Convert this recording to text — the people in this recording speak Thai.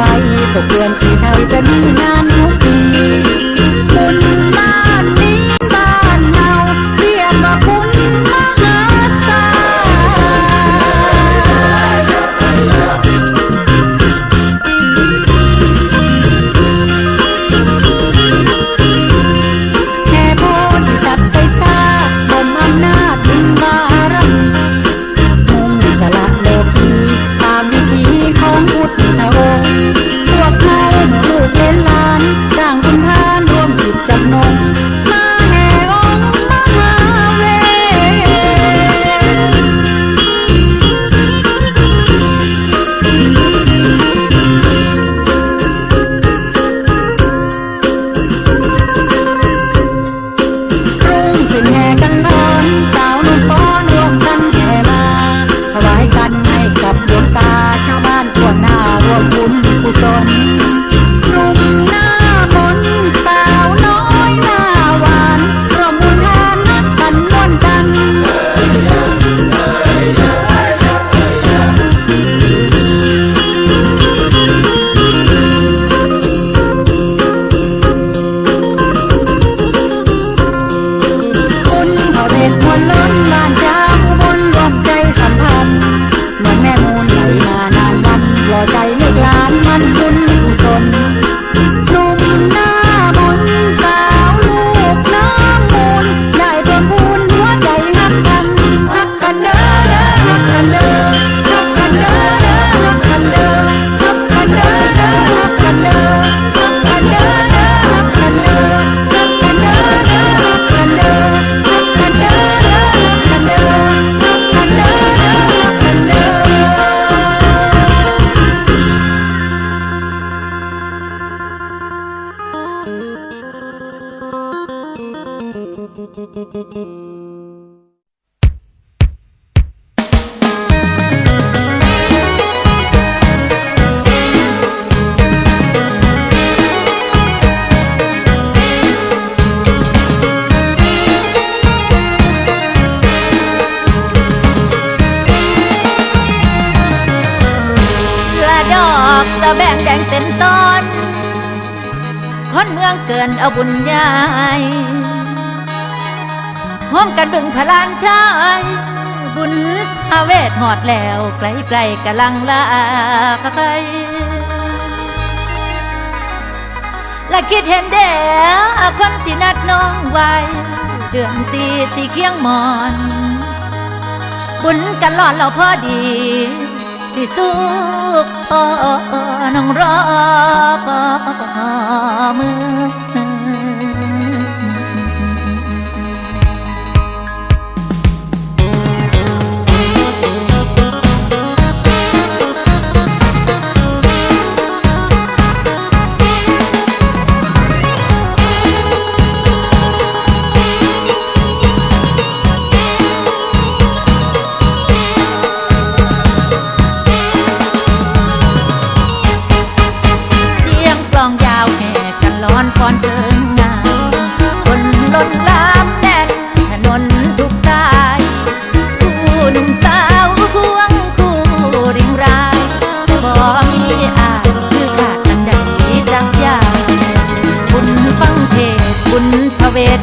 ไว้ตกเดือนสีไทยจะมีงานทุกปีคุณบ้านนี้บ้านเฮาเรียกว่าคุณมหาศาแค่โพธิสัตว์ใส่ซาบนอำนาจบุญบารมีมุ่งสละโลกีตามวิถีของพุทธองค์พวกเขาลูกเล่นหลานสร้างคุณทานร่วมจิตจำนงมาแห่องค์มหาเวรุ่งขึ้นแห่กันร้อนสาวนุ่งฟ้อนรวมกันแห่มาถวายกันให้กับดวงตาชาวบ้านทั่วหน้ารวมบุญกุศลหนุ่มหน้ามนต์สาวน้อยหน้าหวานร่วมบุญทานนักกันม่วนกันคุณเขาเด็ดมวลล้นบ้านจ้าอุบลรวมใจสัมพันธ์เหมือนแม่มูลไหลมานานวันรอใจลูกหลานมันบุญกุศลหนุ่มหน้ามนต์สาวลูกน้ำมูลได้เพิ่มพูนหัวใจฮักกันฮักกันเด้อเด้อฮักกันเด้อฮักกันเด้อเด้อฮักกันเด้อฮักกันเด้อเด้อฮักกันเด้อฮักกันเด้อเด้อฮักกันเด้อฮักกันเด้อเด้อฮักกันเด้อฮักกันเด้อเด้อฮักกันเด้อฮักกันเด้อเด้อฮักกันเด้ละดอกสะแบงแดงเต็มต้นคนเมืองเกินเอาบุญใหญ่ห้อมกันบึงพลานชายบุญพาเวทหอดแล้วไกลๆกำลังลาใครและคิดเห็นเด้อคนที่นัดน้องไว้เดือนสี่ที่เคียงมอนบุญกันหลอนเราพอดีสิสุขน้องรอมือก่อนเชิญงานคนล้นลามแน่นถนนทุกสายคู่หนุ่มสาวควงคู่ริงรายบ่มีอาจคือขาดอันใดจักอย่างบุญฟังเทศบุญพระเวท